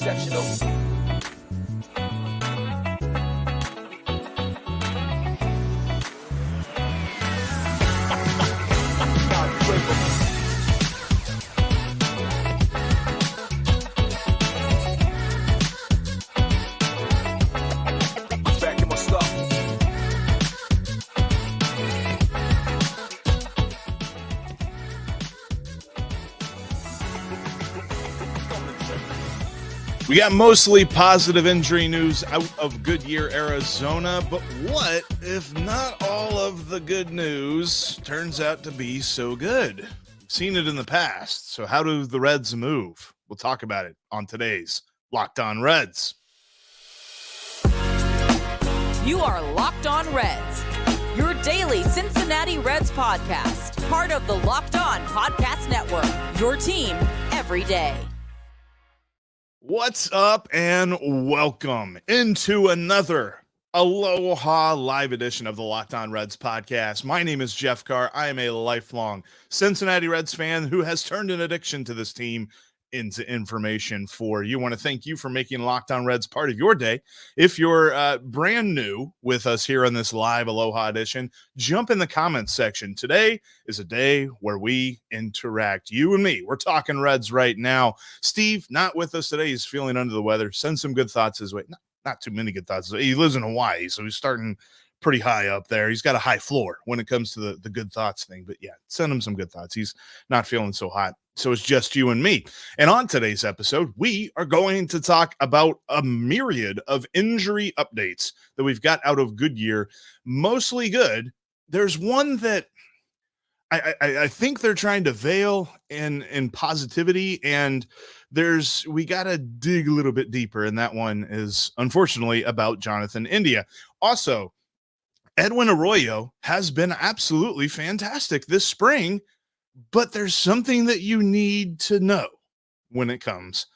exceptional. We got mostly positive injury news out of Goodyear, Arizona, but what if not all of the good news turns out to be so good? We've seen it in the past, so how do the Reds move? We'll talk about it on today's Locked On Reds. You are Locked On Reds, your daily Cincinnati Reds podcast, part of the Locked On Podcast Network, your team every day. What's up and welcome into another Aloha live edition of the Locked On Reds podcast. My name is Jeff Carr. I am a lifelong Cincinnati Reds fan who has turned an addiction to this team into information for you. I want to thank you for making Locked On Reds part of your day. If you're brand new with us here on this live Aloha edition, jump in the comments section. Today is a day where we interact. You and me, we're talking Reds right now. Steve, not with us today. He's feeling under the weather. Send some good thoughts his way. Not too many good thoughts. He lives in Hawaii, so he's starting pretty high up there. He's got a high floor when it comes to the good thoughts thing. But yeah, send him some good thoughts. He's not feeling so hot. So it's just you and me. And on today's episode, we are going to talk about a myriad of injury updates that we've got out of Goodyear. Mostly good. There's one that I think they're trying to veil in positivity, and we got to dig a little bit deeper. And that one is unfortunately about Jonathan India. Also, Edwin Arroyo has been absolutely fantastic this spring, but there's something that you need to know when it comes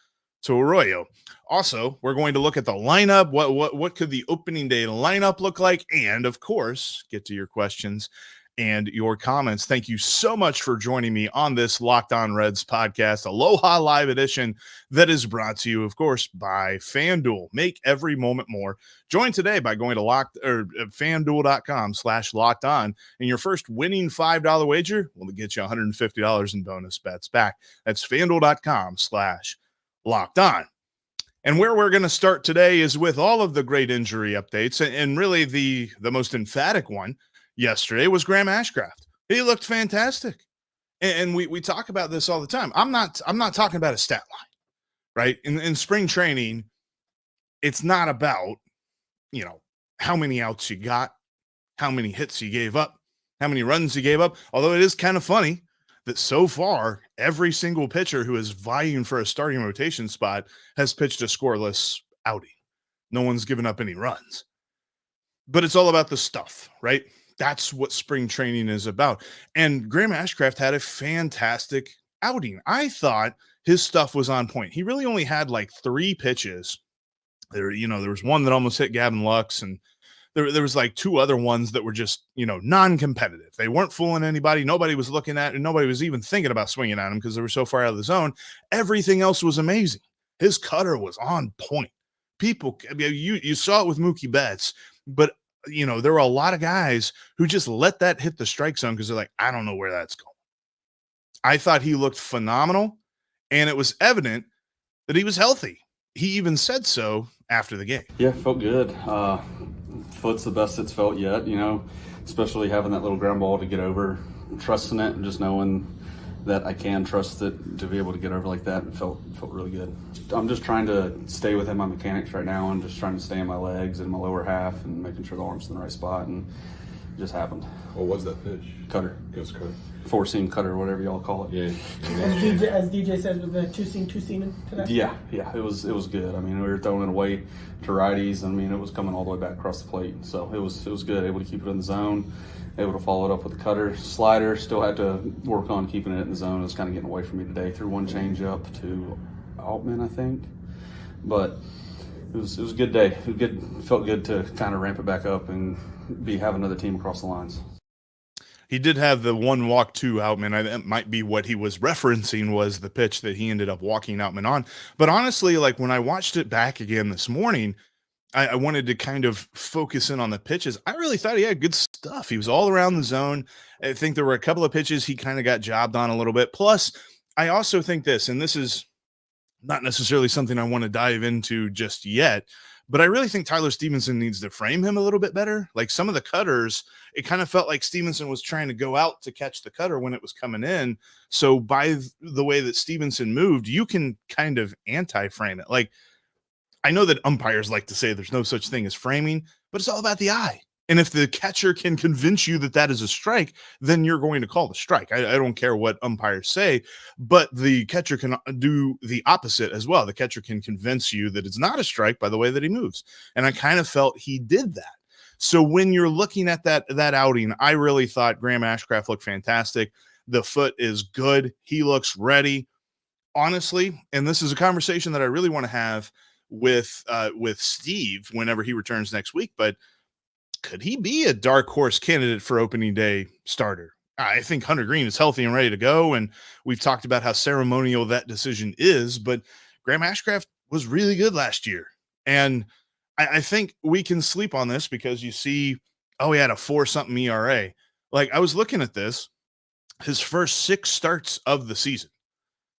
to Arroyo. Also, we're going to look at the lineup. What could the opening day lineup look like? And of course, get to your questions and your comments. Thank you so much for joining me on this Locked On Reds podcast, Aloha Live Edition, that is brought to you, of course, by FanDuel. Make every moment more. Join today by going to FanDuel.com/locked on, and your first winning $5 wager will get you $150 in bonus bets back. That's FanDuel.com/locked on. And where we're going to start today is with all of the great injury updates, and really the most emphatic one yesterday was Graham Ashcraft. He looked fantastic. And we talk about this all the time. I'm not talking about a stat line, right? In spring training, it's not about, how many outs you got, how many hits you gave up, how many runs you gave up. Although it is kind of funny that so far, every single pitcher who is vying for a starting rotation spot has pitched a scoreless outing. No one's given up any runs. But it's all about the stuff, right? That's what spring training is about. And Graham Ashcraft had a fantastic outing. I thought his stuff was on point. He really only had like 3 pitches. There was one that almost hit Gavin Lux, and there was like 2 other ones that were just, non-competitive. They weren't fooling anybody. Nobody was looking at it, and nobody was even thinking about swinging at him because they were so far out of the zone. Everything else was amazing. His cutter was on point. You saw it with Mookie Betts, but there were a lot of guys who just let that hit the strike zone because they're like, I don't know where that's going. I thought he looked phenomenal, and it was evident that he was healthy. He even said so after the game. Yeah, felt good. Foot's the best it's felt yet, especially having that little ground ball to get over, trusting it and just knowing that I can trust it to be able to get over like that. It felt really good. I'm just trying to stay within my mechanics right now and just trying to stay in my legs and my lower half and making sure the arm's in the right spot, and it just happened. What was that pitch? Cutter. It was cutter. 4-seam cutter, whatever y'all call it. Yeah. As DJ says, with the two-seam today? Yeah, it was good. I mean, we were throwing it away to righties. I mean, it was coming all the way back across the plate. So it was good, able to keep it in the zone, able to follow it up with the cutter. Slider, still had to work on keeping it in the zone. It was kind of getting away from me today. Threw one changeup to Altman, I think. But it was a good day. It was good. Felt good to kind of ramp it back up and have another team across the lines. He did have the one walk to Outman. That might be what he was referencing, was the pitch that he ended up walking Outman on. But honestly, like when I watched it back again this morning, I wanted to kind of focus in on the pitches. I really thought he had good stuff. He was all around the zone. I think there were a couple of pitches he kind of got jobbed on a little bit. Plus, I also think this, and this is not necessarily something I want to dive into just yet, but I really think Tyler Stevenson needs to frame him a little bit better. Like some of the cutters, it kind of felt like Stevenson was trying to go out to catch the cutter when it was coming in. So by the way that Stevenson moved, you can kind of anti-frame it. Like, I know that umpires like to say there's no such thing as framing, but it's all about the eye. And if the catcher can convince you that that is a strike, then you're going to call the strike. I don't care what umpires say, but the catcher can do the opposite as well. The catcher can convince you that it's not a strike by the way that he moves. And I kind of felt he did that. So when you're looking at that outing, I really thought Graham Ashcraft looked fantastic. The foot is good. He looks ready. Honestly, and this is a conversation that I really want to have with Steve whenever he returns next week, but could he be a dark horse candidate for opening day starter? I think Hunter Green is healthy and ready to go, and we've talked about how ceremonial that decision is, but Graham Ashcraft was really good last year, and I think we can sleep on this because you see, he had a 4-something ERA. Like, I was looking at this, his first 6 starts of the season,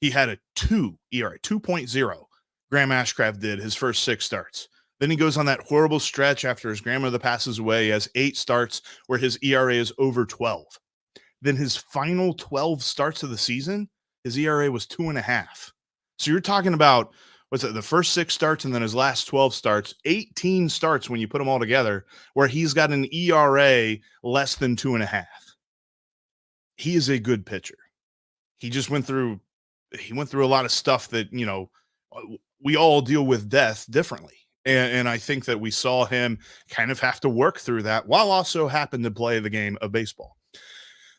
he had a 2 ERA, 2.0. Graham Ashcraft did his first 6 starts. Then he goes on that horrible stretch after his grandmother passes away. He has 8 starts where his ERA is over 12. Then his final 12 starts of the season, his ERA was 2.5. So you're talking about, the first 6 starts and then his last 12 starts, 18 starts when you put them all together, where he's got an ERA less than 2.5. He is a good pitcher. He just went through a lot of stuff that, we all deal with death differently. And I think that we saw him kind of have to work through that while also happen to play the game of baseball.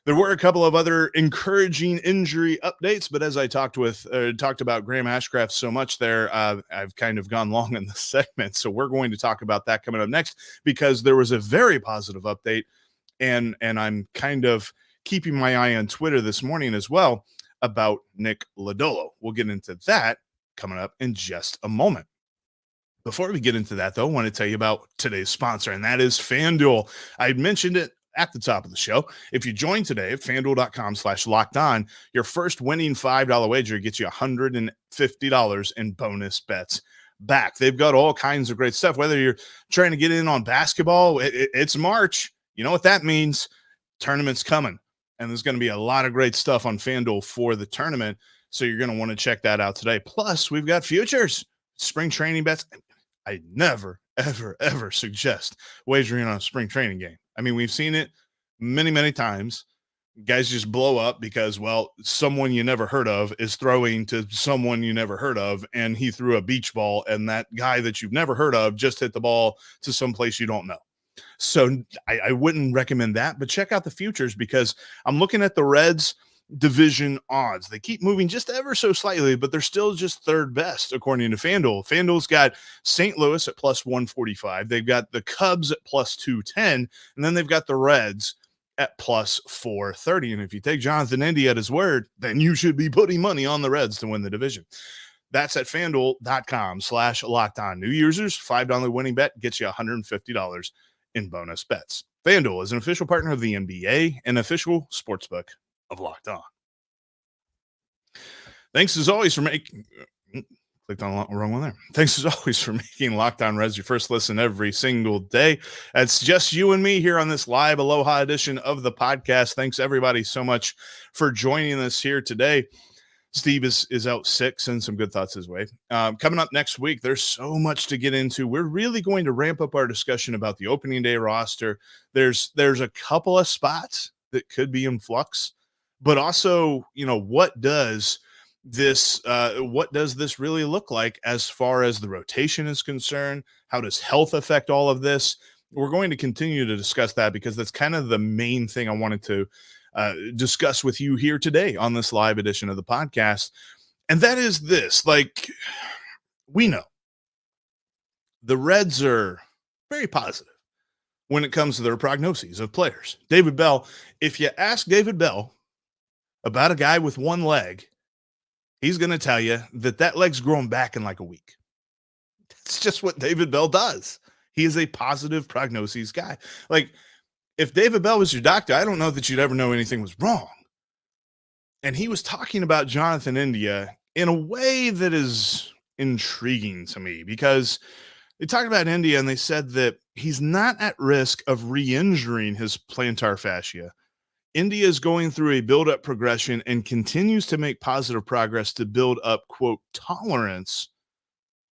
There were a couple of other encouraging injury updates, but as I talked about Graham Ashcraft so much there, I've kind of gone long in this segment. So we're going to talk about that coming up next because there was a very positive update, and I'm kind of keeping my eye on Twitter this morning as well about Nick Lodolo. We'll get into that coming up in just a moment. Before we get into that, though, I want to tell you about today's sponsor, and that is FanDuel. I mentioned it at the top of the show. If you join today at FanDuel.com/lockedon, your first winning $5 wager gets you $150 in bonus bets back. They've got all kinds of great stuff. Whether you're trying to get in on basketball, it's March. You know what that means. Tournament's coming, and there's going to be a lot of great stuff on FanDuel for the tournament, so you're going to want to check that out today. Plus, we've got futures, spring training bets. I never, ever, ever suggest wagering on a spring training game. I mean, we've seen it many, many times. Guys just blow up because, someone you never heard of is throwing to someone you never heard of, and he threw a beach ball, and that guy that you've never heard of just hit the ball to some place you don't know. So I wouldn't recommend that, but check out the futures because I'm looking at the Reds division odds. They keep moving just ever so slightly, but they're still just third best according to FanDuel. FanDuel's got St. Louis at plus 145. They've got the Cubs at plus 210, and then they've got the Reds at plus 430. And if you take Jonathan Indy at his word, then you should be putting money on the Reds to win the division. That's at FanDuel.com/lockedon. New users, $5 winning bet gets you $150 in bonus bets. FanDuel is an official partner of the NBA and official sportsbook of Locked On. Thanks as always for making clicked on the wrong one there. Thanks as always for making Locked On Reds your first listen every single day. It's just you and me here on this live Aloha edition of the podcast. Thanks everybody so much for joining us here today. Steve is out sick. Send some good thoughts his way. Coming up next week, there's so much to get into. We're really going to ramp up our discussion about the opening day roster. There's a couple of spots that could be in flux, but also, what does this really look like as far as the rotation is concerned? How does health affect all of this? We're going to continue to discuss that because that's kind of the main thing I wanted to discuss with you here today on this live edition of the podcast. And that is this, we know the Reds are very positive when it comes to their prognoses of players. David Bell, if you ask David Bell about a guy with one leg, he's going to tell you that leg's growing back in like a week. It's just what David Bell does. He is a positive prognosis guy. Like, if David Bell was your doctor, I don't know that you'd ever know anything was wrong. And he was talking about Jonathan India in a way that is intriguing to me, because they talked about India and they said that he's not at risk of re-injuring his plantar fascia. India is going through a build-up progression and continues to make positive progress to build up, quote, tolerance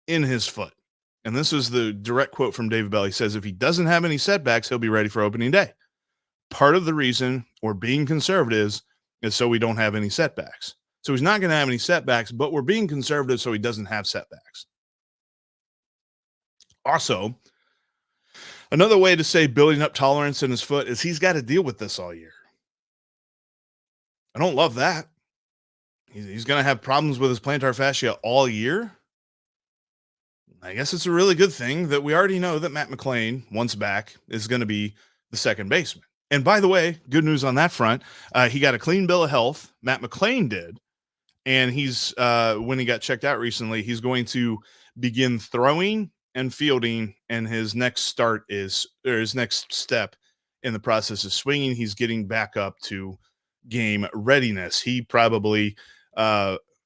in his foot. And this is the direct quote from David Bell. He says, if he doesn't have any setbacks, he'll be ready for opening day. Part of the reason we're being conservative is so we don't have any setbacks. So he's not going to have any setbacks, but we're being conservative so he doesn't have setbacks. Also, another way to say building up tolerance in his foot is he's got to deal with this all year. I don't love that. He's going to have problems with his plantar fascia all year. I guess it's a really good thing that we already know that Matt McLain, once back, is going to be the second baseman. And by the way, good news on that front. He got a clean bill of health. Matt McLain did. And he's, when he got checked out recently, he's going to begin throwing and fielding. And his next step in the process is swinging. He's getting back up to game readiness. He probably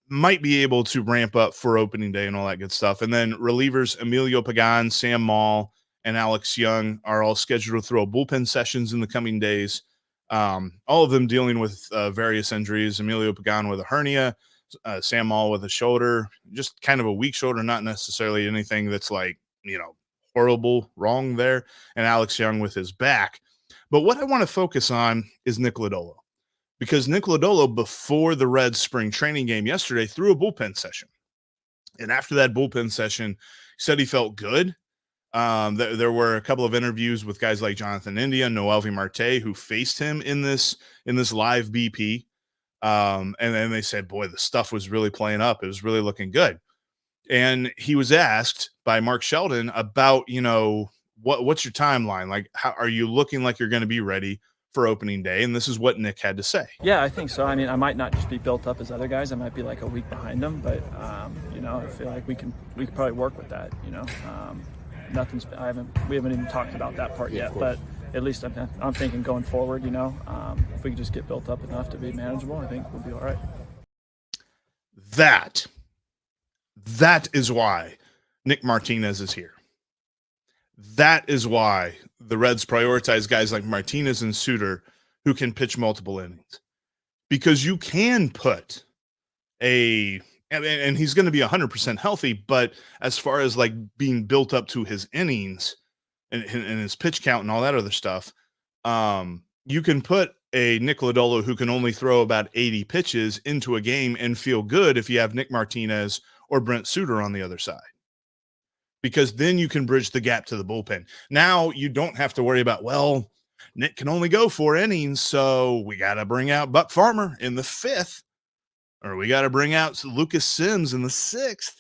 might be able to ramp up for opening day and all that good stuff. And then relievers Emilio Pagan, Sam Moll, and Alex Young are all scheduled to throw bullpen sessions in the coming days. All of them dealing with various injuries. Emilio Pagan with a hernia, Sam Moll with a shoulder, just kind of a weak shoulder, not necessarily anything that's like, horrible wrong there. And Alex Young with his back. But what I want to focus on is Nick Lodolo. Because Nick Lodolo, before the Reds spring training game yesterday, threw a bullpen session. And after that bullpen session, he said he felt good. There were a couple of interviews with guys like Jonathan India, Noelvi Marte, who faced him in this live BP. And then they said, boy, the stuff was really playing up. It was really looking good. And he was asked by Mark Sheldon about, what's your timeline? Like, how are you looking like you're going to be ready for opening day? And this is what Nick had to say. Yeah, I think so. I mean, I might not just be built up as other guys. I might be like a week behind them, but I feel like we can probably work with that. We haven't even talked about that part yet, but at least I'm thinking going forward, if we can just get built up enough to be manageable, I think we'll be all right. That is why Nick Martinez is here. That is why the Reds prioritize guys like Martinez and Suter who can pitch multiple innings, because you can put and he's going to be 100% healthy, but as far as like being built up to his innings and his pitch count and all that other stuff, you can put a Nick Lodolo who can only throw about 80 pitches into a game and feel good if you have Nick Martinez or Brent Suter on the other side. Because then you can bridge the gap to the bullpen. Now you don't have to worry about, well, Nick can only go 4 innings, so we got to bring out Buck Farmer in the 5th, or we got to bring out Lucas Sims in the 6th.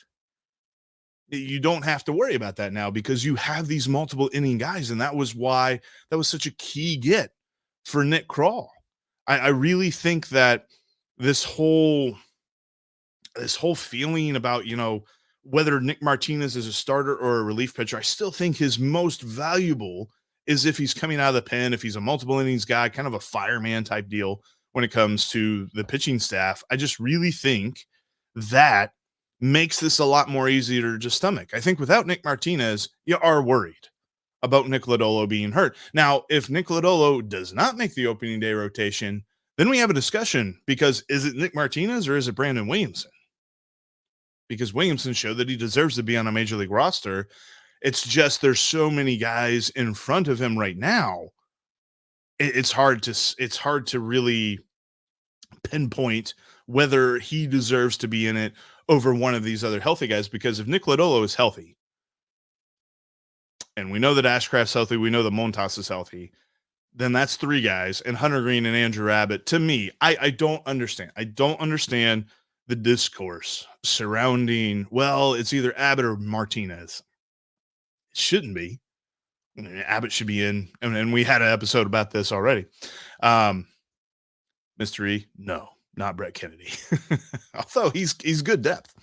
You don't have to worry about that now because you have these multiple inning guys, and that was why that was such a key get for Nick Krall. I really think that this whole feeling about, whether Nick Martinez is a starter or a relief pitcher, I still think his most valuable is if he's coming out of the pen, if he's a multiple innings guy, kind of a fireman type deal when it comes to the pitching staff. I just really think that makes this a lot more easier to stomach. I think without Nick Martinez, you are worried about Nick Lodolo being hurt. Now, if Nick Lodolo does not make the opening day rotation, then we have a discussion, because is it Nick Martinez or is it Brandon Williamson? Because Williamson showed that he deserves to be on a major league roster. It's just there's so many guys in front of him right now. It's hard to really pinpoint whether he deserves to be in it over one of these other healthy guys. Because if Nick Lodolo is healthy, and we know that Ashcraft's healthy, we know that Montas is healthy, then that's 3 guys. And Hunter Green and Andrew Abbott, to me, I don't understand. I don't understand the discourse surrounding, well, it's either Abbott or Martinez. It shouldn't be. Abbott should be in, and we had an episode about this already. Mystery, no, not Brett Kennedy. Although he's good depth.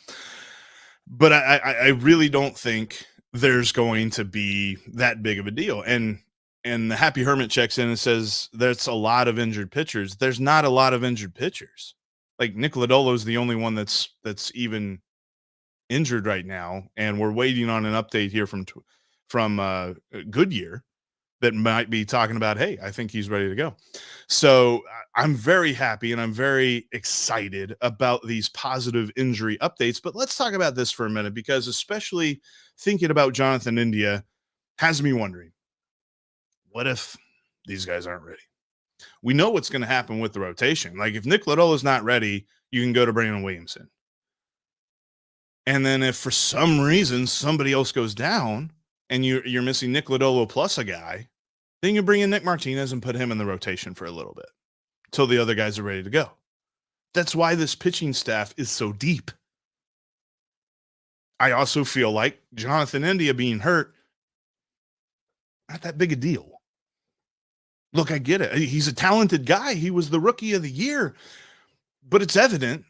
But I really don't think there's going to be that big of a deal. And the Happy Hermit checks in and says there's a lot of injured pitchers. There's not a lot of injured pitchers. Like Nick Lodolo is the only one that's even injured right now, and we're waiting on an update here from Goodyear that might be talking about, hey, I think he's ready to go. So I'm very happy and I'm very excited about these positive injury updates. But let's talk about this for a minute, because especially thinking about Jonathan India has me wondering, what if these guys aren't ready? We know what's going to happen with the rotation. Like if Nick Lodolo is not ready, you can go to Brandon Williamson. And then if for some reason somebody else goes down and you're missing Nick Lodolo plus a guy, then you bring in Nick Martinez and put him in the rotation for a little bit until the other guys are ready to go. That's why this pitching staff is so deep. I also feel like Jonathan India being hurt, not that big a deal. Look, I get it. He's a talented guy. He was the rookie of the year. But it's evident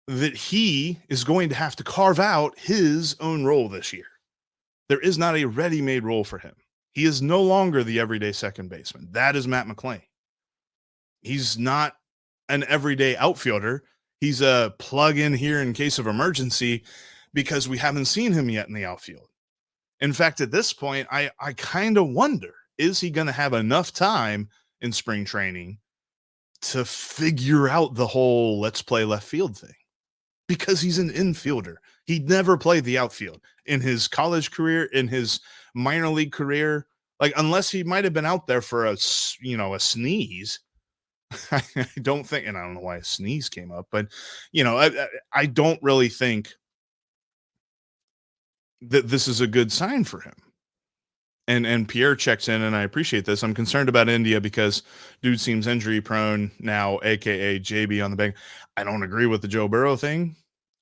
that he is going to have to carve out his own role this year. There is not a ready-made role for him. He is no longer the everyday second baseman. That is Matt McLain. He's not an everyday outfielder. He's a plug-in here in case of emergency because we haven't seen him yet in the outfield. In fact, at this point, I kind of wonder, is he going to have enough time in spring training to figure out the whole let's play left field thing? Because he's an infielder. He never played the outfield in his college career, in his minor league career. Like, unless he might have been out there for a sneeze. I don't think, and I don't know why a sneeze came up, but, I don't really think that this is a good sign for him. And Pierre checks in, and I appreciate this. I'm concerned about India because dude seems injury prone now, aka JB on the bank. I don't agree with the Joe Burrow thing.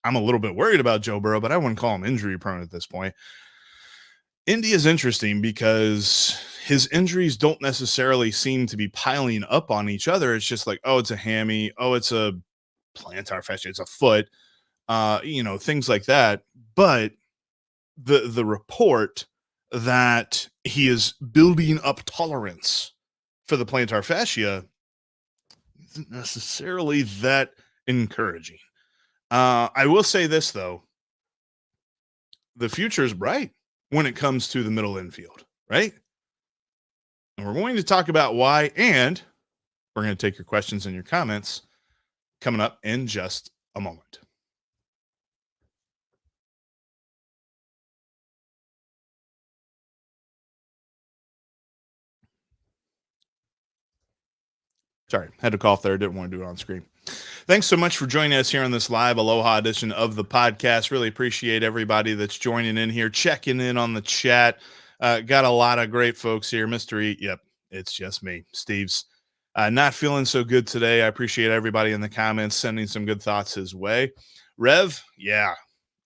I'm a little bit worried about Joe Burrow, but I wouldn't call him injury prone at this point. India is interesting because his injuries don't necessarily seem to be piling up on each other. It's just like, oh, it's a hammy. Oh, it's a plantar fascia. It's a foot, things like that. But the report that he is building up tolerance for the plantar fascia isn't necessarily that encouraging. I will say this, though. The future is bright when it comes to the middle infield, right? And we're going to talk about why, and we're going to take your questions and your comments coming up in just a moment. Sorry, had to cough there. Didn't want to do it on screen. Thanks so much for joining us here on this live Aloha edition of the podcast. Really appreciate everybody that's joining in here, checking in on the chat. Got a lot of great folks here. Mr. E, yep, it's just me. Steve's not feeling so good today. I appreciate everybody in the comments sending some good thoughts his way. Rev, yeah,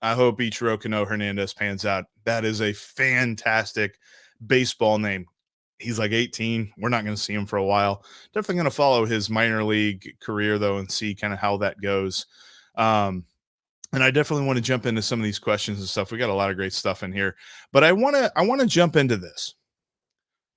I hope Ichiro Kano Hernandez pans out. That is a fantastic baseball name. He's like 18. We're not going to see him for a while. Definitely going to follow his minor league career, though, and see kind of how that goes. And I definitely want to jump into some of these questions and stuff. We got a lot of great stuff in here. But I want to jump into this.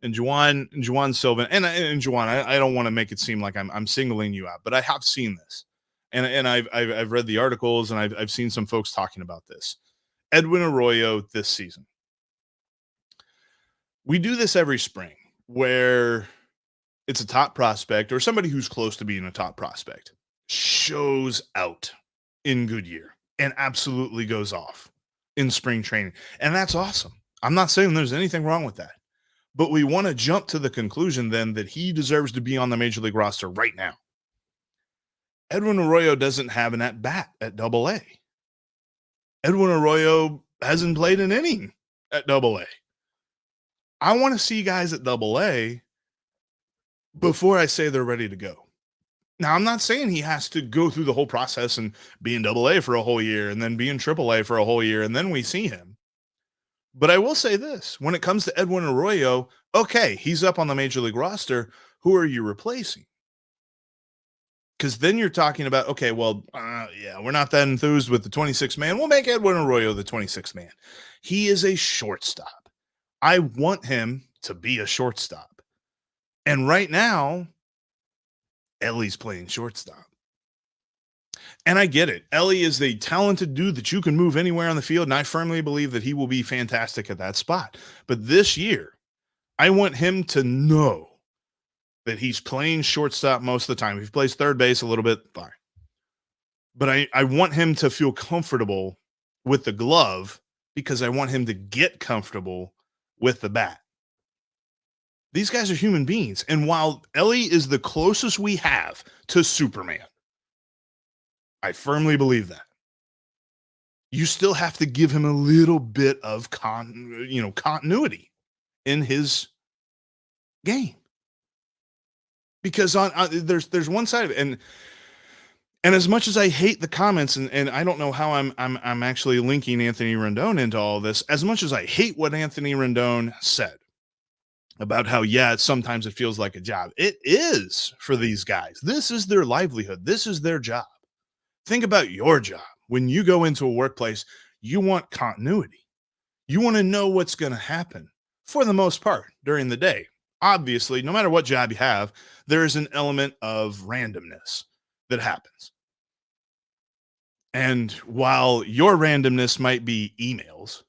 And Juwan Sylvan, and Juwan, I don't want to make it seem like I'm singling you out, but I have seen this. And I've read the articles, and I've seen some folks talking about this. Edwin Arroyo this season. We do this every spring where it's a top prospect or somebody who's close to being a top prospect shows out in Goodyear and absolutely goes off in spring training. And that's awesome. I'm not saying there's anything wrong with that, but we want to jump to the conclusion then that he deserves to be on the major league roster right now. Edwin Arroyo doesn't have an at-bat at Double-A. Edwin Arroyo hasn't played an inning at Double-A. I want to see guys at Double-A before I say they're ready to go. Now, I'm not saying he has to go through the whole process and be in Double-A for a whole year and then be in Triple-A for a whole year and then we see him. But I will say this, when it comes to Edwin Arroyo, okay, he's up on the major league roster. Who are you replacing? Because then you're talking about, okay, well, yeah, we're not that enthused with the 26th man. We'll make Edwin Arroyo the 26th man. He is a shortstop. I want him to be a shortstop. And right now, Ellie's playing shortstop. And I get it. Ellie is a talented dude that you can move anywhere on the field, and I firmly believe that he will be fantastic at that spot. But this year, I want him to know that he's playing shortstop most of the time. If he plays third base a little bit, fine. But I want him to feel comfortable with the glove because I want him to get comfortable with the bat. These guys are human beings. And while Ellie is the closest we have to Superman, I firmly believe that. You still have to give him a little bit of continuity in his game. Because there's one side of it, and as much as I hate the comments, and I don't know how I'm actually linking Anthony Rendon into all this, as much as I hate what Anthony Rendon said about how, yeah, sometimes it feels like a job. It is for these guys. This is their livelihood. This is their job. Think about your job. When you go into a workplace, you want continuity. You want to know what's going to happen for the most part during the day. Obviously, no matter what job you have, there is an element of randomness that happens. And while your randomness might be emails,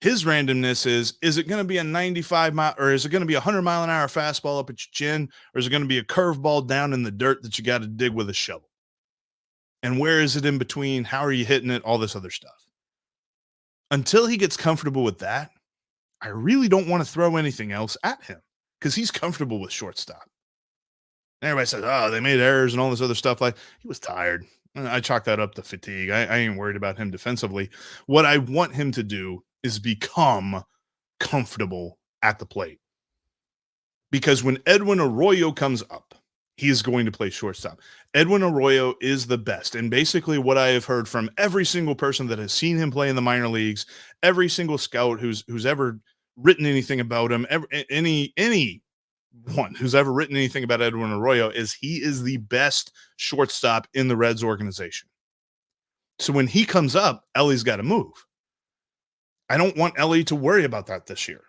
his randomness is it going to be a 95 mile, or is it going to be a 100 mile an hour fastball up at your chin, or is it going to be a curveball down in the dirt that you got to dig with a shovel? And where is it in between? How are you hitting it? All this other stuff. Until he gets comfortable with that, I really don't want to throw anything else at him because he's comfortable with shortstop. And everybody says, oh, they made errors and all this other stuff. Like, he was tired. I chalk that up to fatigue. I ain't worried about him defensively. What I want him to do is become comfortable at the plate. Because when Edwin Arroyo comes up, he is going to play shortstop. Edwin Arroyo is the best. And basically what I have heard from every single person that has seen him play in the minor leagues, every single scout who's ever written anything about him, anyone who's ever written anything about Edwin Arroyo, is he is the best shortstop in the Reds organization. So when he comes up, Ellie's got to move. I don't want Ellie to worry about that this year.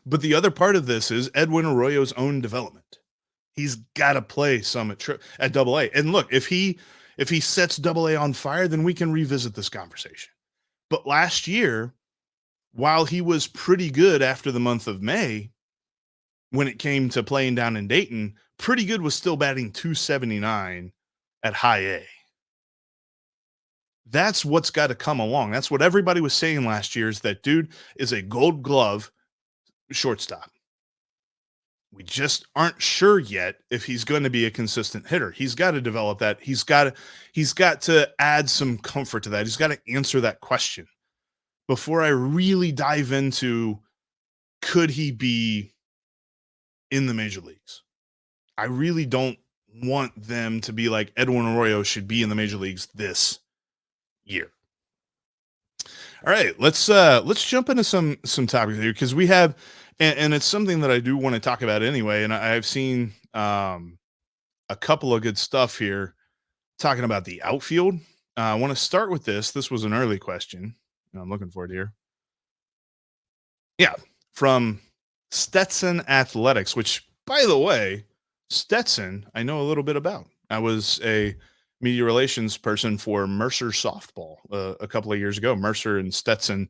But the other part of this is Edwin Arroyo's own development. He's got to play some at AA. And look, if he sets AA on fire, then we can revisit this conversation. But last year, while he was pretty good after the month of May, when it came to playing down in Dayton, pretty good was still batting .279 at high A. That's what's got to come along. That's what everybody was saying last year, is that dude is a Gold Glove shortstop. We just aren't sure yet if he's going to be a consistent hitter. He's got to develop that. He's got to add some comfort to that. He's got to answer that question before I really dive into, could he be in the major leagues? I really don't want them to be like Edwin Arroyo should be in the major leagues this year. All right, let's jump into some topics here, because we have, and it's something that I do want to talk about anyway. And I've seen a couple of good stuff here talking about the outfield. I want to start with this. This was an early question. I'm looking for it here. Yeah, from Stetson Athletics, which, by the way, Stetson, I know a little bit about. I was a media relations person for Mercer softball a couple of years ago. Mercer and Stetson,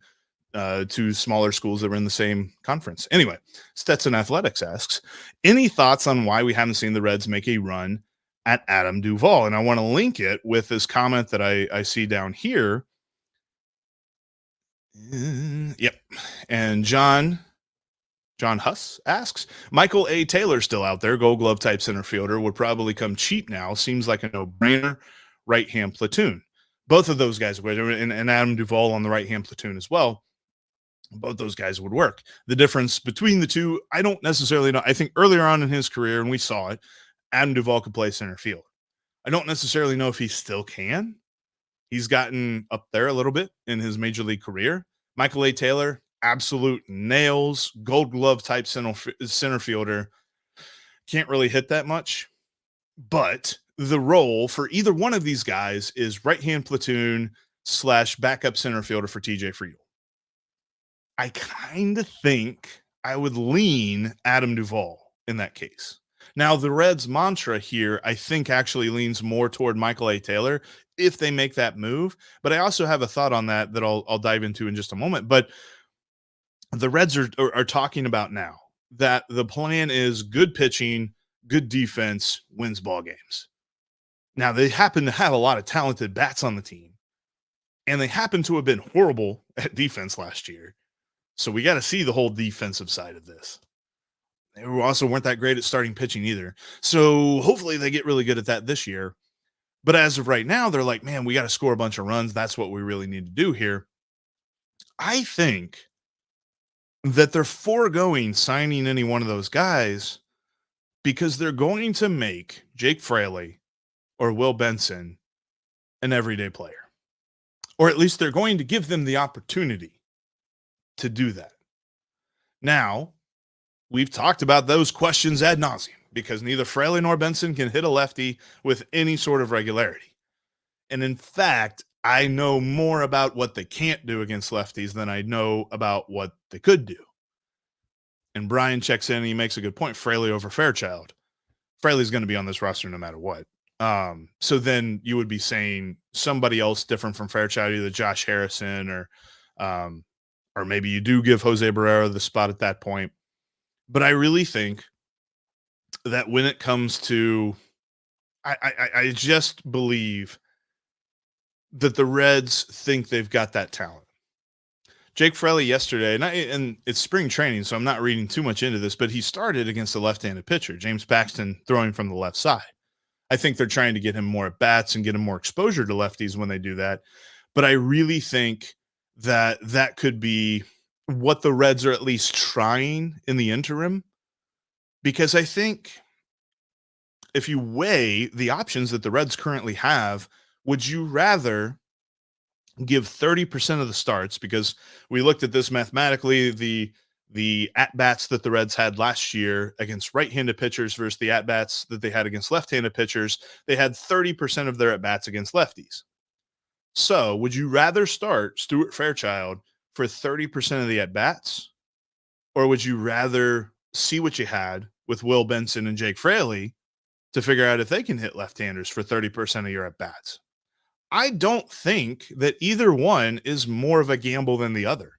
two smaller schools that were in the same conference. Anyway, Stetson Athletics asks, any thoughts on why we haven't seen the Reds make a run at Adam Duvall? And I want to link it with this comment that I see down here. Yep. And John Huss asks, Michael A. Taylor still out there, Gold Glove type center fielder, would probably come cheap now. Seems like a no-brainer. Right-hand platoon. Both of those guys would, and Adam Duvall on the right-hand platoon as well. Both those guys would work. The difference between the two, I don't necessarily know. I think earlier on in his career, and we saw it, Adam Duvall could play center field. I don't necessarily know if he still can. He's gotten up there a little bit in his major league career, Michael A. Taylor, absolute nails, gold glove type center fielder. Can't really hit that much, but the role for either one of these guys is right-hand platoon / backup center fielder for TJ Friedl. I kind of think I would lean Adam Duvall in that case. Now, the Reds' mantra here, I think, actually leans more toward Michael A. Taylor if they make that move. But I also have a thought on that I'll dive into in just a moment. But the Reds are talking about now that the plan is good pitching, good defense, wins ball games. Now, they happen to have a lot of talented bats on the team, and they happen to have been horrible at defense last year. So we got to see the whole defensive side of this. They also weren't that great at starting pitching either. So hopefully they get really good at that this year. But as of right now, they're like, man, we got to score a bunch of runs. That's what we really need to do here. I think that they're foregoing signing any one of those guys because they're going to make Jake Fraley or Will Benson an everyday player. Or at least they're going to give them the opportunity to do that. Now, we've talked about those questions ad nauseum because neither Fraley nor Benson can hit a lefty with any sort of regularity. And in fact, I know more about what they can't do against lefties than I know about what they could do. And Brian checks in and he makes a good point. Fraley over Fairchild. Fraley's going to be on this roster no matter what. So then you would be saying somebody else different from Fairchild, either Josh Harrison or maybe you do give Jose Barrera the spot at that point. But I really think that when it comes to, I just believe that the Reds think they've got that talent. Jake Fraley yesterday, and it's spring training, so I'm not reading too much into this, but he started against a left-handed pitcher, James Paxton, throwing from the left side. I think they're trying to get him more at bats and get him more exposure to lefties when they do that. But I really think that could be what the Reds are at least trying in the interim, because I think if you weigh the options that the Reds currently have, would you rather give 30% of the starts, because we looked at this mathematically, the at-bats that the Reds had last year against right-handed pitchers versus the at-bats that they had against left-handed pitchers, they had 30% of their at-bats against lefties. So would you rather start Stuart Fairchild for 30% of the at-bats, or would you rather see what you had with Will Benson and Jake Fraley to figure out if they can hit left-handers for 30% of your at-bats? I don't think that either one is more of a gamble than the other,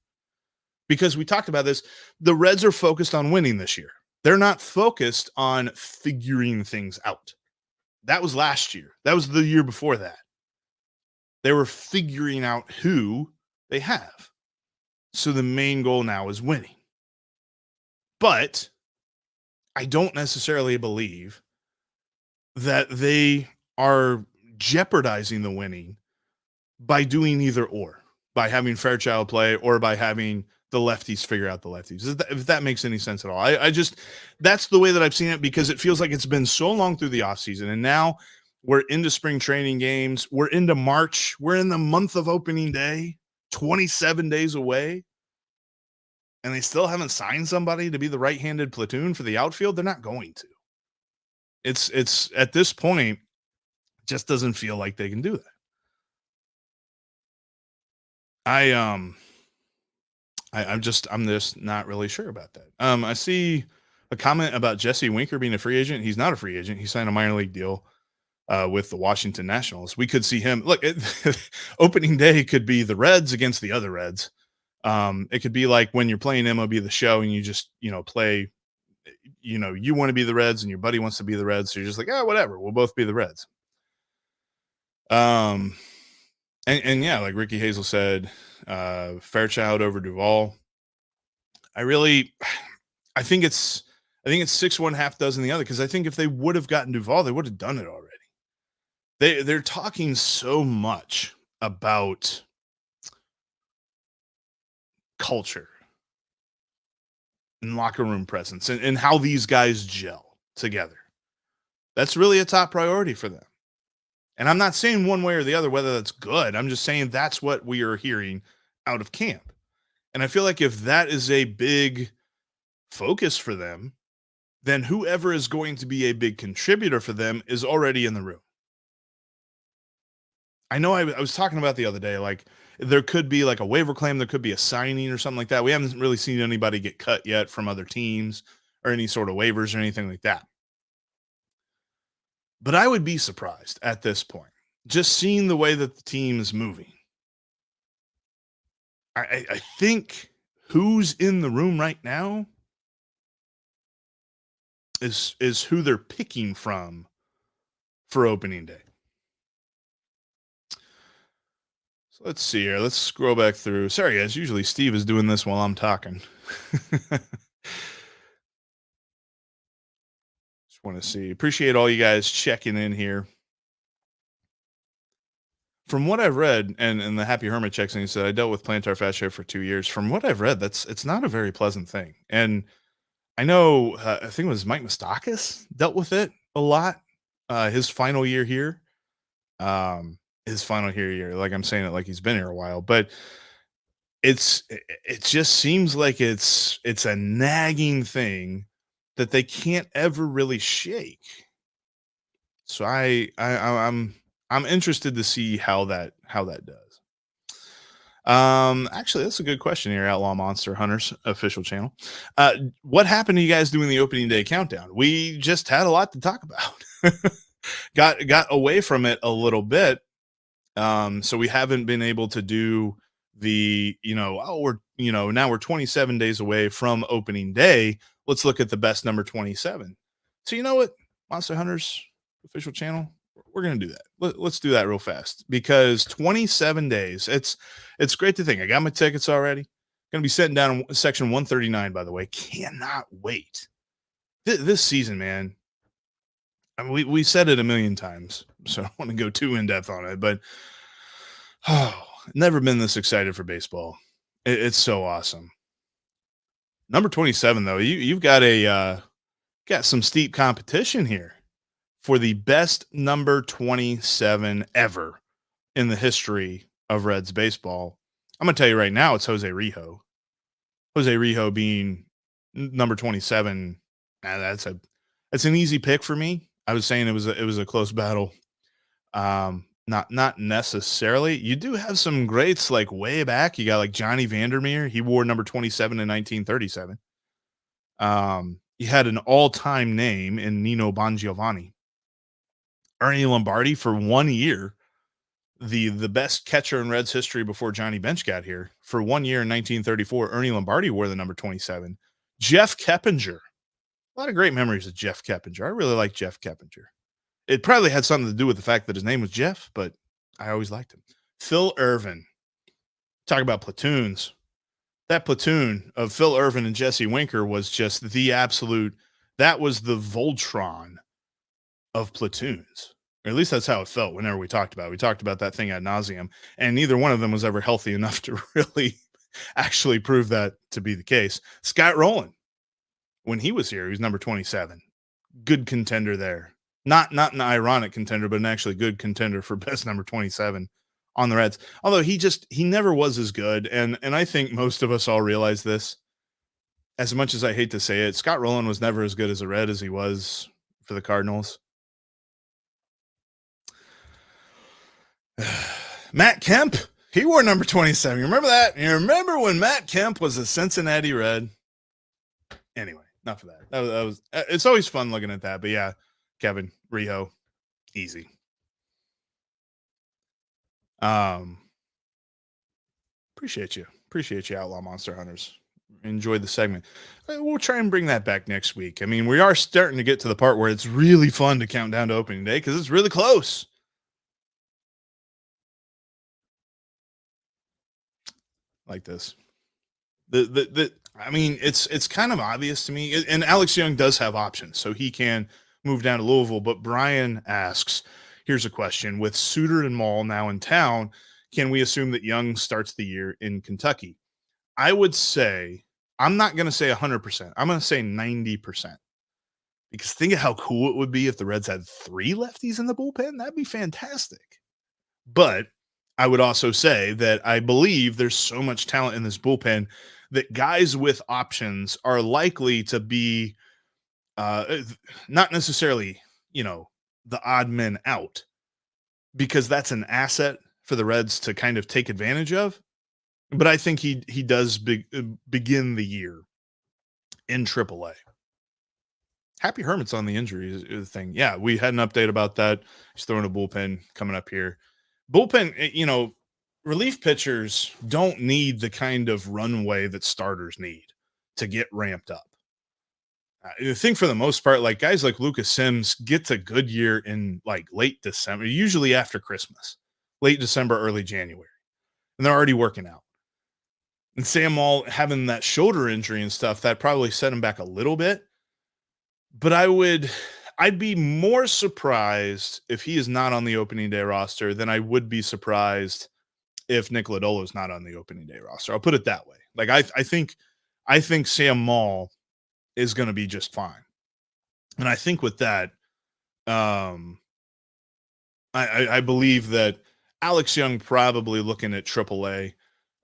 because we talked about this. The Reds are focused on winning this year. They're not focused on figuring things out. That was last year. That was the year before that. They were figuring out who they have. So the main goal now is winning. But I don't necessarily believe that they are jeopardizing the winning by doing either or, by having Fairchild play or by having the lefties figure out the lefties. If that makes any sense at all. I just, that's the way that I've seen it, because it feels like it's been so long through the offseason, and now we're into spring training games. We're into March. We're in the month of opening day, 27 days away, and they still haven't signed somebody to be the right-handed platoon for the outfield. They're not going to. It's at this point, just doesn't feel like they can do that. I'm just not really sure about that. I see a comment about Jesse Winker being a free agent. He's not a free agent. He signed a minor league deal with the Washington Nationals. We could see him. Look, opening day could be the Reds against the other Reds. It could be like when you're playing MLB The Show and you just, play, you want to be the Reds and your buddy wants to be the Reds. So you're just like, whatever, we'll both be the Reds. And yeah, like Ricky Hazel said, Fairchild over Duvall. I think it's 6-1, half dozen the other, because I think if they would have gotten Duvall, they would have done it already. They're talking so much about culture and locker room presence and how these guys gel together. That's really a top priority for them. And I'm not saying one way or the other whether that's good. I'm just saying that's what we are hearing out of camp. And I feel like if that is a big focus for them, then whoever is going to be a big contributor for them is already in the room. I know I was talking about the other day, like there could be like a waiver claim, there could be a signing or something like that. We haven't really seen anybody get cut yet from other teams or any sort of waivers or anything like that. But I would be surprised at this point, just seeing the way that the team is moving. I think who's in the room right now is who they're picking from for opening day. So let's see here. Let's scroll back through. Sorry, guys. Usually Steve is doing this while I'm talking. Just want to see. Appreciate all you guys checking in here. From what I've read, and the Happy Hermit checks in, he said, I dealt with plantar fascia for 2 years. From what I've read, it's not a very pleasant thing. And I know, I think it was Mike Moustakas dealt with it a lot. His final year here. Like I'm saying it like he's been here a while, but it just seems like it's a nagging thing that they can't ever really shake. So I'm interested to see how that does. Actually, that's a good question here, Outlaw Monster Hunters official channel. What happened to you guys doing the opening day countdown? We just had a lot to talk about. got away from it a little bit. So we haven't been able to do the, now we're 27 days away from opening day. Let's look at the best number 27. So you know what, Monster Hunters official channel, we're going to do that. Let's do that real fast, because 27 days, it's great to think. I got my tickets already. Going to be sitting down in section 139, by the way. Cannot wait. This season, man. I mean, we said it a million times, so I don't want to go too in depth on it, but never been this excited for baseball. It's so awesome. Number 27, though, you've got got some steep competition here for the best number 27 ever in the history of Reds baseball. I'm going to tell you right now, it's Jose Rijo. Jose Rijo being number 27. That's an easy pick for me. I was saying it was a close battle. Not necessarily. You do have some greats like way back. You got like Johnny Vandermeer. He wore number 27 in 1937. You had an all-time name in Nino Bongiovanni. Ernie Lombardi for 1 year, the best catcher in Reds history before Johnny Bench got here. For 1 year in 1934, Ernie Lombardi wore the number 27. Jeff Keppinger. A lot of great memories of Jeff Keppinger. I really like Jeff Keppinger. It probably had something to do with the fact that his name was Jeff, but I always liked him. Phil Irvin. Talk about platoons. That platoon of Phil Irvin and Jesse Winker was just the absolute, that was the Voltron of platoons. Or at least that's how it felt whenever we talked about it. We talked about that thing ad nauseum, and neither one of them was ever healthy enough to really actually prove that to be the case. Scott Rowland, when he was here, he was number 27. Good contender there. Not an ironic contender, but an actually good contender for best number 27 on the Reds. Although he never was as good. And I think most of us all realize this. As much as I hate to say it, Scott Rowland was never as good as a Red as he was for the Cardinals. Matt Kemp, he wore number 27. You remember that? You remember when Matt Kemp was a Cincinnati Red? Anyway, enough of that. That was it's always fun looking at that. But yeah, Kevin, Rijo, easy. Appreciate you, Outlaw Monster Hunters. Enjoyed the segment. We'll try and bring that back next week. I mean, we are starting to get to the part where it's really fun to count down to opening day because it's really close. Like this. I mean, it's kind of obvious to me, and Alex Young does have options, so he can move down to Louisville. But Brian asks, here's a question: with Suter and Moll now in town, can we assume that Young starts the year in Kentucky? I would say, I'm not going to say 100%. I'm going to say 90%. Because think of how cool it would be if the Reds had 3 lefties in the bullpen. That'd be fantastic. But I would also say that I believe there's so much talent in this bullpen that guys with options are likely to be not necessarily, the odd men out, because that's an asset for the Reds to kind of take advantage of. But I think he does begin the year in AAA. Happy Hermit's on the injury thing. Yeah, we had an update about that. He's throwing a bullpen coming up here. Bullpen, relief pitchers don't need the kind of runway that starters need to get ramped up. I think for the most part, like guys like Lucas Sims gets a good year in like late December, usually after Christmas, late December, early January, and they're already working out. And Sam Moll having that shoulder injury and stuff, that probably set him back a little bit. But I'd be more surprised if he is not on the opening day roster than I would be surprised if Nick Lodolo is not on the opening day roster. I'll put it that way. Like I think Sam Moll is going to be just fine. And I think with that, I believe that Alex Young probably looking at AAA.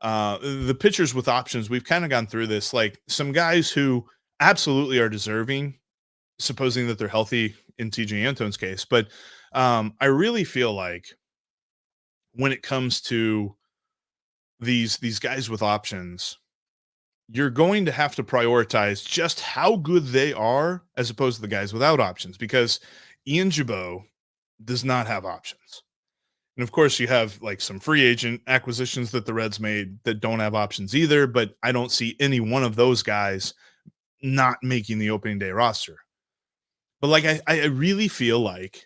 The pitchers with options, we've kind of gone through this, like some guys who absolutely are deserving, supposing that they're healthy in TJ Antone's case. But I really feel like when it comes to these guys with options, you're going to have to prioritize just how good they are as opposed to the guys without options, because Ian Gibaut does not have options. And of course you have like some free agent acquisitions that the Reds made that don't have options either, but I don't see any one of those guys not making the opening day roster. But like, I really feel like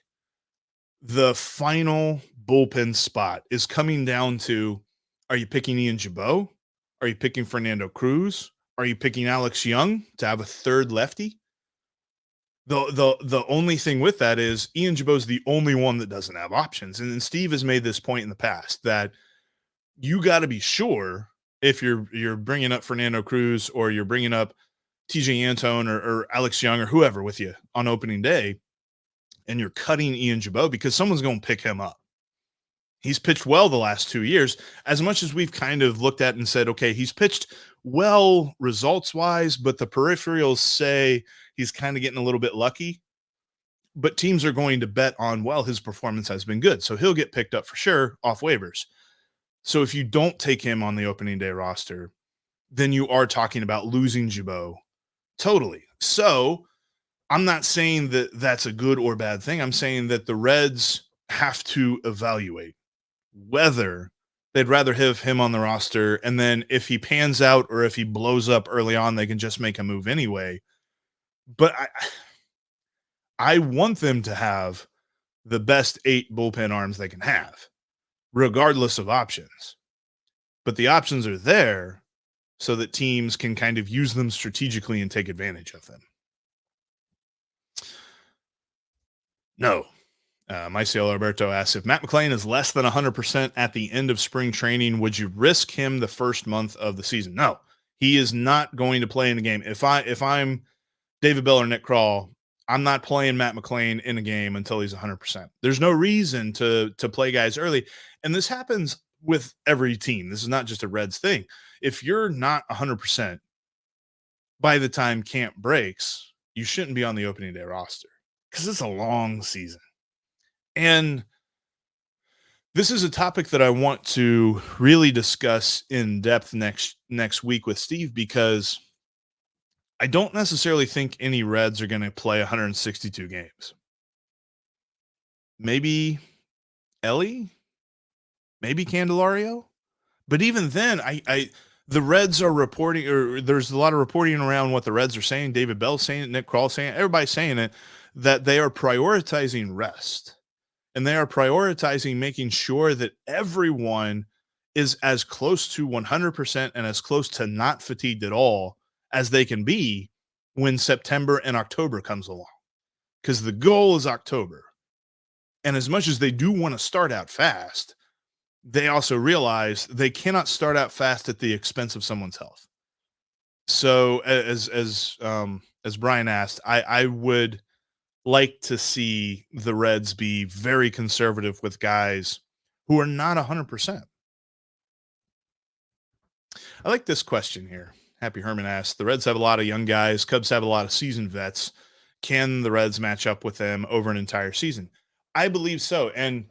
the final bullpen spot is coming down to, are you picking Ian Gibaut? Are you picking Fernando Cruz? Are you picking Alex Young to have a third lefty? The only thing with that is Ian Gibaut's the only one that doesn't have options. And then Steve has made this point in the past that you got to be sure if you're bringing up Fernando Cruz or you're bringing up TJ Antone or Alex Young or whoever with you on opening day, and you're cutting Ian Gibaut because someone's going to pick him up. He's pitched well the last 2 years, as much as we've kind of looked at and said, okay, he's pitched well results-wise, but the peripherals say he's kind of getting a little bit lucky. But teams are going to bet on, well, his performance has been good, so he'll get picked up for sure off waivers. So if you don't take him on the opening day roster, then you are talking about losing Gibaut totally. So I'm not saying that that's a good or bad thing. I'm saying that the Reds have to evaluate whether they'd rather have him on the roster, and then if he pans out or if he blows up early on, they can just make a move anyway. But I want them to have the best 8 bullpen arms they can have, regardless of options. But the options are there so that teams can kind of use them strategically and take advantage of them. No. Maciel Alberto asks, if Matt McLain is less than 100% at the end of spring training, would you risk him the first month of the season? No, he is not going to play in the game. If I'm David Bell or Nick Krall, I'm not playing Matt McLain in a game until he's 100%. There's no reason to play guys early. And this happens with every team. This is not just a Reds thing. If you're not 100% by the time camp breaks, you shouldn't be on the opening day roster because it's a long season. And this is a topic that I want to really discuss in depth next week with Steve, because I don't necessarily think any Reds are going to play 162 games. Maybe Ellie, maybe Candelario. But even then, the Reds are reporting, or there's a lot of reporting around what the Reds are saying. David Bell saying it, Nick Krall saying it, everybody's saying it, that they are prioritizing rest. And they are prioritizing making sure that everyone is as close to 100% and as close to not fatigued at all as they can be when September and October comes along. Because the goal is October. And as much as they do want to start out fast, they also realize they cannot start out fast at the expense of someone's health. So as Brian asked, I would like to see the Reds be very conservative with guys who are not 100%. I like this question here. Happy Herman asks, the Reds have a lot of young guys. Cubs have a lot of seasoned vets. Can the Reds match up with them over an entire season? I believe so. And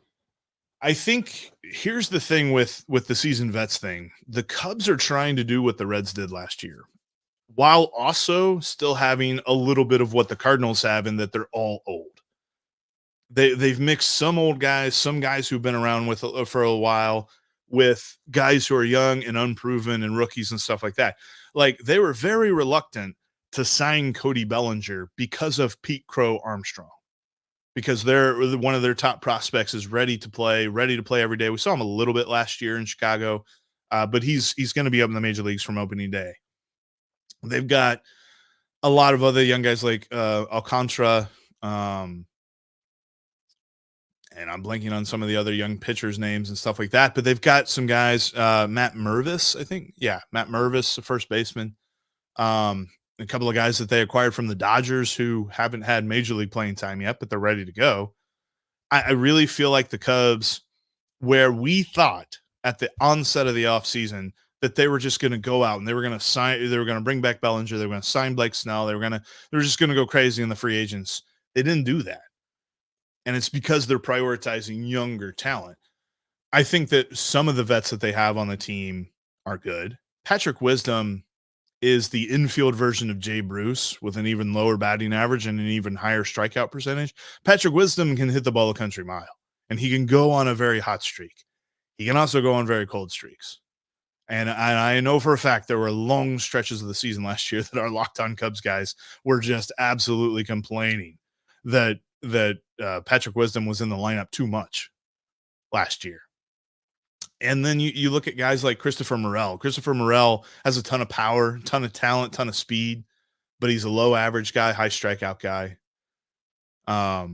I think here's the thing with the seasoned vets thing. The Cubs are trying to do what the Reds did last year, while also still having a little bit of what the Cardinals have in that they're all old. They've mixed some old guys, some guys who've been around for a while, with guys who are young and unproven and rookies and stuff like that. Like, they were very reluctant to sign Cody Bellinger because of Pete Crow Armstrong, because one of their top prospects is ready to play every day. We saw him a little bit last year in Chicago, but he's going to be up in the major leagues from opening day. They've got a lot of other young guys like Alcantara, and I'm blanking on some of the other young pitchers' names and stuff like that. But they've got some guys, Matt Mervis, I think. Yeah, Matt Mervis, the first baseman. A couple of guys that they acquired from the Dodgers who haven't had major league playing time yet, but they're ready to go. I really feel like the Cubs, where we thought at the onset of the offseason that they were just going to go out and they were going to bring back Bellinger, they were going to sign Blake Snell, they were just going to go crazy in the free agents. They didn't do that. And it's because they're prioritizing younger talent. I think that some of the vets that they have on the team are good. Patrick Wisdom is the infield version of Jay Bruce with an even lower batting average and an even higher strikeout percentage. Patrick Wisdom can hit the ball a country mile, and he can go on a very hot streak. He can also go on very cold streaks. And I know for a fact there were long stretches of the season last year that our Locked On Cubs guys were just absolutely complaining that Patrick Wisdom was in the lineup too much last year. And then you look at guys like Christopher Morel. Christopher Morel has a ton of power, ton of talent, ton of speed, but he's a low average guy, high strikeout guy. I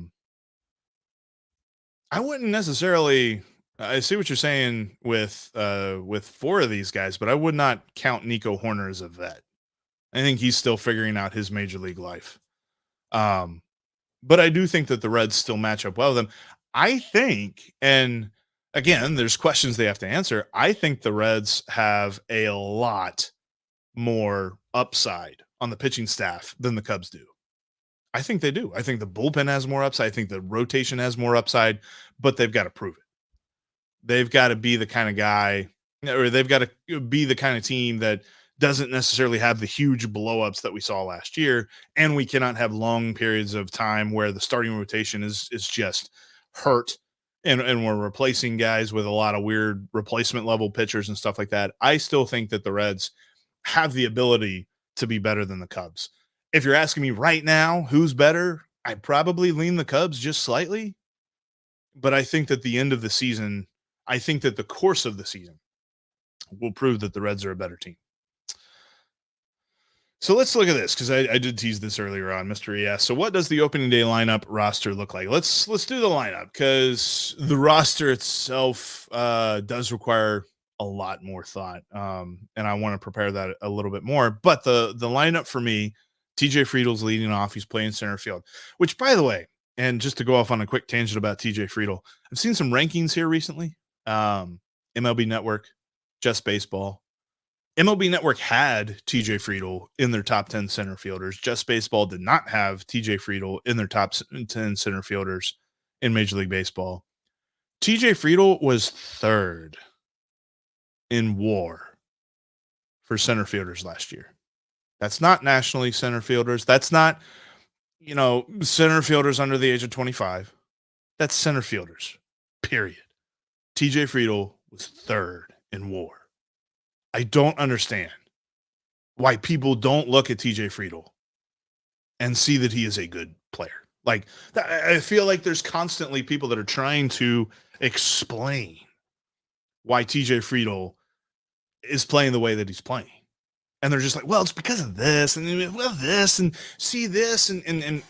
wouldn't necessarily I see what you're saying with 4 of these guys, but I would not count Nico Horner as a vet. I think he's still figuring out his major league life. But I do think that the Reds still match up well with them. I think, and again, there's questions they have to answer. I think the Reds have a lot more upside on the pitching staff than the Cubs do. I think they do. I think the bullpen has more upside. I think the rotation has more upside, but they've got to prove it. They've got to be the kind of guy, or they've got to be the kind of team that doesn't necessarily have the huge blowups that we saw last year. And we cannot have long periods of time where the starting rotation is just hurt and we're replacing guys with a lot of weird replacement level pitchers and stuff like that. I still think that the Reds have the ability to be better than the Cubs. If you're asking me right now, who's better, I'd probably lean the Cubs just slightly. But I think that the end of the season, I think that the course of the season will prove that the Reds are a better team. So let's look at this, because I did tease this earlier on, Mr. ES. So what does the opening day lineup roster look like? Let's do the lineup, because the roster itself does require a lot more thought, and I want to prepare that a little bit more. But the lineup for me, TJ Friedel's leading off. He's playing center field, which, by the way, and just to go off on a quick tangent about TJ Friedel, I've seen some rankings here recently. MLB Network, Just Baseball. MLB Network had TJ Friedel in their top 10 center fielders. Just Baseball did not have TJ Friedel in their top 10 center fielders in Major League Baseball. TJ Friedel was 3rd in WAR for center fielders last year. That's not National League center fielders. That's not, center fielders under the age of 25. That's center fielders, period. TJ Friedel was 3rd in WAR. I don't understand why people don't look at TJ Friedel and see that he is a good player. Like, I feel like there's constantly people that are trying to explain why TJ Friedel is playing the way that he's playing. And they're just like, well, it's because of this and this and see this and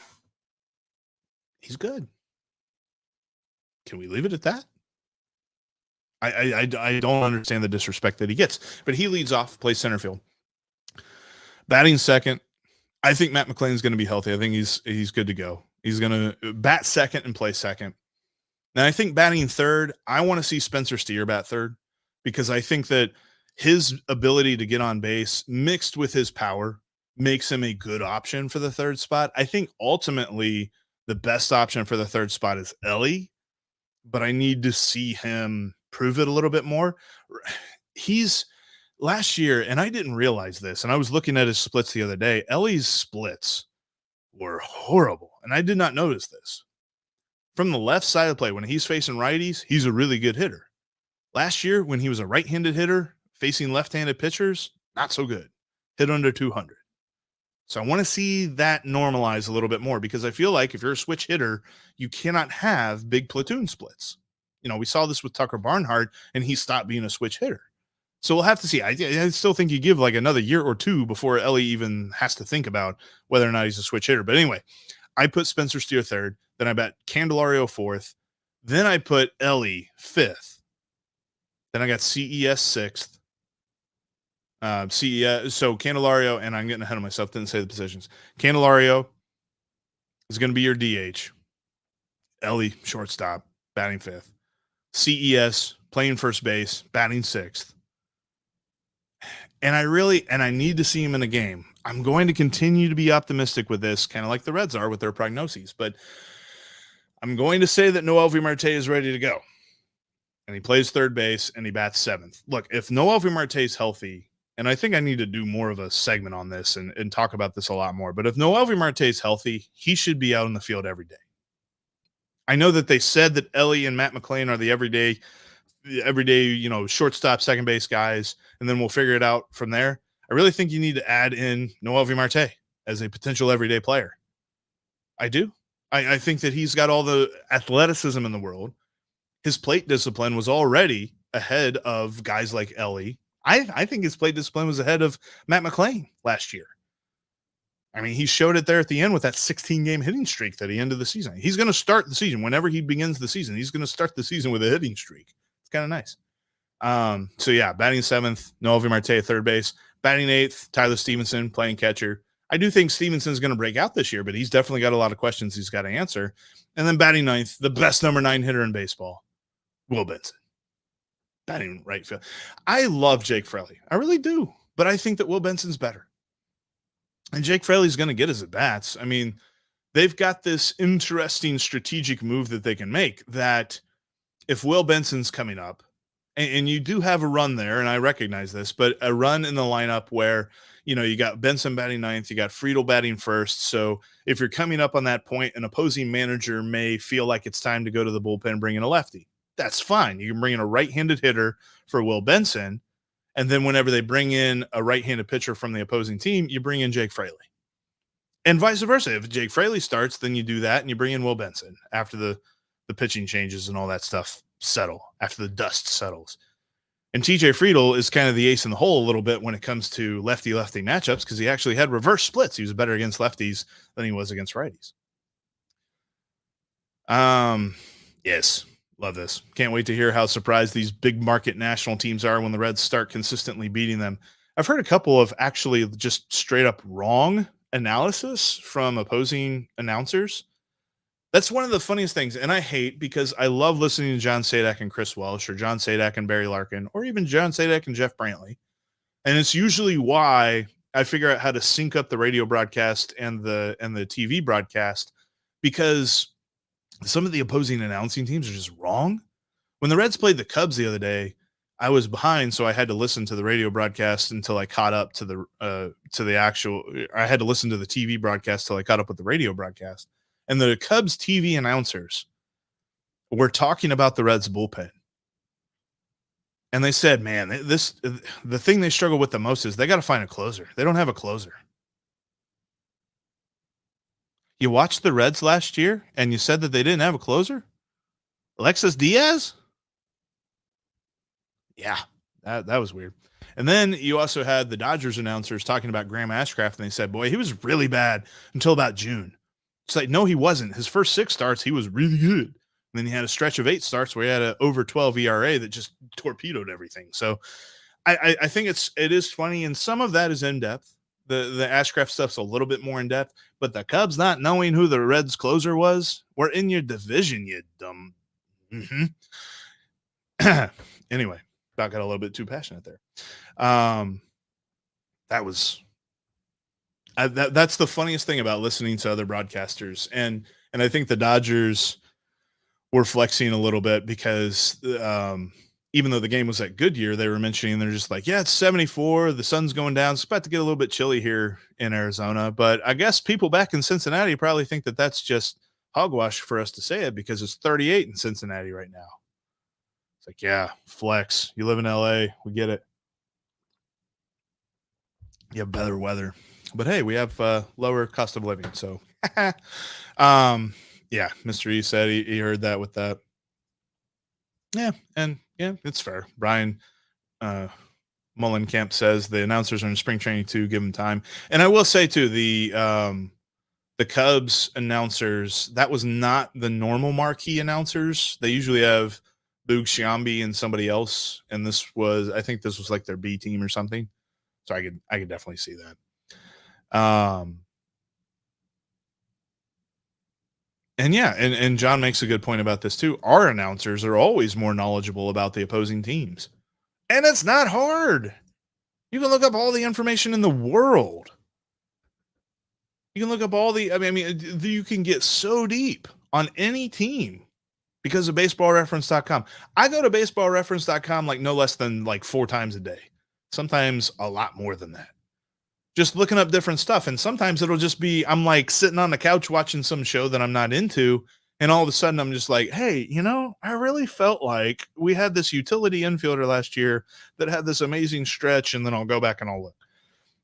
he's good. Can we leave it at that? I don't understand the disrespect that he gets, but he leads off, plays center field. Batting second, I think Matt McLain is going to be healthy. I think he's good to go. He's going to bat second and play second. Now, I think batting third, I want to see Spencer Steer bat third, because I think that his ability to get on base mixed with his power makes him a good option for the third spot. I think ultimately the best option for the third spot is Ellie, but I need to see him prove it a little bit more. He's last year, and I didn't realize this, and I was looking at his splits the other day. Ellie's splits were horrible, and I did not notice this. From the left side of the plate, when he's facing righties, he's a really good hitter. Last year, when he was a right-handed hitter facing left-handed pitchers, not so good. Hit under 200. So I want to see that normalize a little bit more, because I feel like if you're a switch hitter, you cannot have big platoon splits. You know, we saw this with Tucker Barnhart, and he stopped being a switch hitter. So we'll have to see. I still think you give like another year or two before Ellie even has to think about whether or not he's a switch hitter. But anyway, I put Spencer Steer third. Then I bet Candelario fourth. Then I put Ellie fifth. Then I got CES sixth. CES, so Candelario, and I'm getting ahead of myself, didn't say the positions. Candelario is going to be your DH. Ellie, shortstop, batting fifth. CES, playing first base, batting sixth. And I need to see him in a game. I'm going to continue to be optimistic with this, kind of like the Reds are with their prognoses, but I'm going to say that Noelvi Marte is ready to go. And he plays third base and he bats seventh. Look, if Noelvi Marte is healthy, and I think I need to do more of a segment on this and talk about this a lot more, but if Noelvi Marte is healthy, he should be out in the field every day. I know that they said that Ellie and Matt McLain are the everyday, shortstop, second base guys, and then we'll figure it out from there. I really think you need to add in Noelvi Marte as a potential everyday player. I do. I think that he's got all the athleticism in the world. His plate discipline was already ahead of guys like Ellie. I think his plate discipline was ahead of Matt McLain last year. I mean, he showed it there at the end with that 16-game hitting streak that he ended the season. He's going to start the season. Whenever he begins the season, he's going to start the season with a hitting streak. It's kind of nice. So, yeah, batting seventh, Noelvi Marte, third base. Batting eighth, Tyler Stevenson, playing catcher. I do think Stevenson's going to break out this year, but he's definitely got a lot of questions he's got to answer. And then batting ninth, the best number 9 hitter in baseball, Will Benson. Batting right field. I love Jake Fraley. I really do. But I think that Will Benson's better. And Jake Fraley's going to get his at-bats. I mean, they've got this interesting strategic move that they can make, that if Will Benson's coming up, and you do have a run there, and I recognize this, but a run in the lineup where, you got Benson batting ninth, you got Friedel batting first. So if you're coming up on that point, an opposing manager may feel like it's time to go to the bullpen and bring in a lefty. That's fine. You can bring in a right-handed hitter for Will Benson, and then whenever they bring in a right-handed pitcher from the opposing team, you bring in Jake Fraley. And vice versa. If Jake Fraley starts, then you do that, and you bring in Will Benson after the pitching changes and all that stuff settle, after the dust settles. And TJ Friedel is kind of the ace in the hole a little bit when it comes to lefty-lefty matchups, because he actually had reverse splits. He was better against lefties than he was against righties. Yes, love this. Can't wait to hear how surprised these big market national teams are when the Reds start consistently beating them. I've heard a couple of actually just straight up wrong analysis from opposing announcers. That's one of the funniest things, and I hate, because I love listening to John Sadak and Chris Welsh, or John Sadak and Barry Larkin, or even John Sadak and Jeff Brantley. And it's usually why I figure out how to sync up the radio broadcast and the TV broadcast, because some of the opposing announcing teams are just wrong. When the Reds played the Cubs the other day, I was behind, so I had to listen to the radio broadcast until I caught up to the actual. I had to listen to the TV broadcast till I caught up with the radio broadcast. And the Cubs TV announcers were talking about the Reds bullpen. And they said, man, the thing they struggle with the most is they got to find a closer. They don't have a closer. You watched the Reds last year and you said that they didn't have a closer? Alexis Diaz? Yeah, that was weird. And then you also had the Dodgers announcers talking about Graham Ashcraft, and they said, boy, he was really bad until about June. It's like, no, he wasn't. His first 6 starts, he was really good. And then he had a stretch of 8 starts where he had an over 12 ERA that just torpedoed everything. So I think it is funny, and some of that is in depth. The Ashcraft stuff's a little bit more in depth, but the Cubs not knowing who the Reds closer was, we're in your division, you dumb. Anyway, about got a little bit too passionate there. That's the funniest thing about listening to other broadcasters, and I think the Dodgers were flexing a little bit because even though the game was at Goodyear, they were mentioning they're just like, yeah, it's 74, the sun's going down, it's about to get a little bit chilly here in Arizona, but I guess people back in Cincinnati probably think that that's just hogwash for us to say it because it's 38 in Cincinnati right now. It's like, yeah, flex. You live in LA, we get it. You have better weather. But hey, we have lower cost of living. So, yeah, Mr. E said he heard that with that. Yeah, and yeah, it's fair. Brian Mullenkamp says the announcers are in spring training too, give them time. And I will say too, the Cubs announcers, that was not the normal marquee announcers. They usually have Boog Sciambi and somebody else, and I think this was like their B team or something. So I could definitely see that. And yeah, and John makes a good point about this too. Our announcers are always more knowledgeable about the opposing teams. And it's not hard. You can look up all the information in the world. You can look up you can get so deep on any team because of baseballreference.com. I go to baseballreference.com like no less than like 4 times a day. Sometimes a lot more than that. Just looking up different stuff. And sometimes it'll just be, I'm like sitting on the couch watching some show that I'm not into. And all of a sudden I'm just like, hey, I really felt like we had this utility infielder last year that had this amazing stretch. And then I'll go back and I'll look.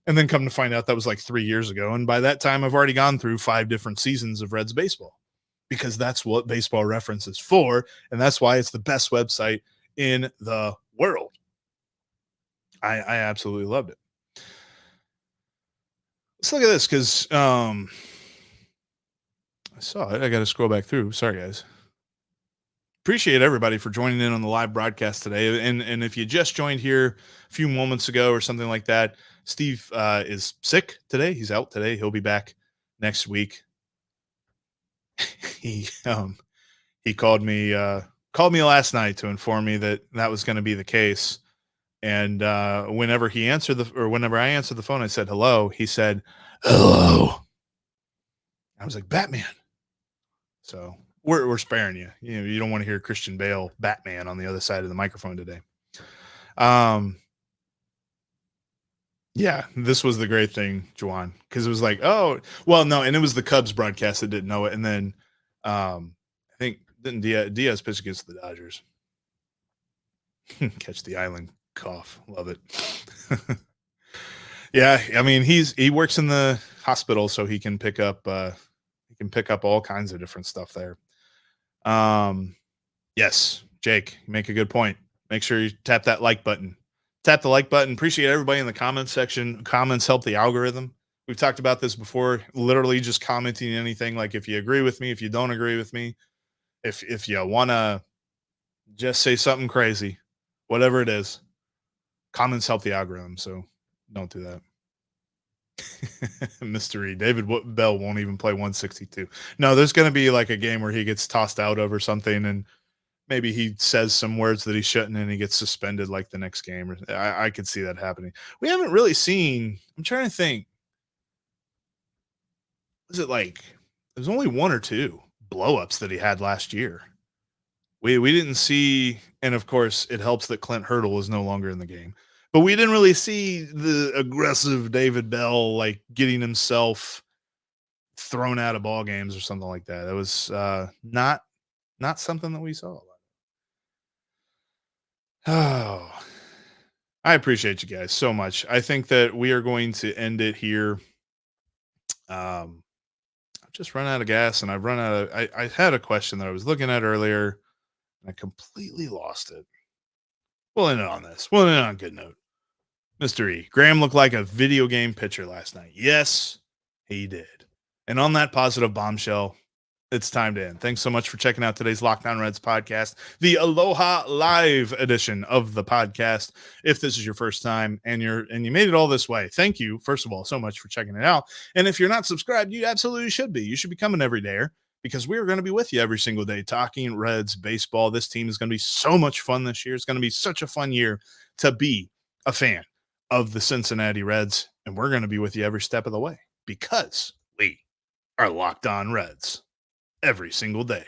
And then come to find out that was like 3 years ago. And by that time I've already gone through 5 different seasons of Reds baseball because that's what Baseball Reference is for. And that's why it's the best website in the world. I absolutely loved it. Let's look at this because I saw it. I got to scroll back through. Sorry, guys. Appreciate everybody for joining in on the live broadcast today. And if you just joined here a few moments ago or something like that, Steve is sick today. He's out today. He'll be back next week. He called me last night to inform me that was going to be the case. And whenever I answered the phone, I said, hello. He said, hello. I was like, Batman. So we're sparing you. You don't want to hear Christian Bale, Batman, on the other side of the microphone today. Yeah, this was the great thing, Juwan, because it was like, oh, well, no, and it was the Cubs broadcast that didn't know it. And then I think didn't Diaz pitch against the Dodgers. Catch the island cough. Love it. Yeah, I mean he works in the hospital, so he can pick up all kinds of different stuff there. Yes, Jake, you make a good point. Make sure you tap that like button. Tap the like button. Appreciate everybody in the comments section. Comments help the algorithm. We've talked about this before. Literally just commenting anything, like if you agree with me, if you don't agree with me, if you want to just say something crazy, whatever it is, comments help the algorithm. So don't do that. Mystery. David Bell won't even play 162. No, there's going to be like a game where he gets tossed out over something and maybe he says some words that he shouldn't and he gets suspended like the next game. I could see that happening. We haven't really seen, I'm trying to think. Was it like, there's only 1 or 2 blow-ups that he had last year. We didn't see, and of course it helps that Clint Hurdle is no longer in the game. But we didn't really see the aggressive David Bell like getting himself thrown out of ball games or something like that. It was not something that we saw a lot. Oh, I appreciate you guys so much. I think that we are going to end it here. I've just run out of gas, and I've run out of. I had a question that I was looking at earlier, and I completely lost it. We'll end it on this. We'll end it on a good note. Mr. E. Graham looked like a video game pitcher last night. Yes, he did. And on that positive bombshell, it's time to end. Thanks so much for checking out today's Locked On Reds podcast, the Aloha Live edition of the podcast. If this is your first time and you made it all this way, thank you, first of all, so much for checking it out. And if you're not subscribed, you absolutely should be. You should become an everydayer. because we are going to be with you every single day talking Reds baseball. This team is going to be so much fun this year. It's going to be such a fun year to be a fan of the Cincinnati Reds, and we're going to be with you every step of the way because we are Locked On Reds every single day.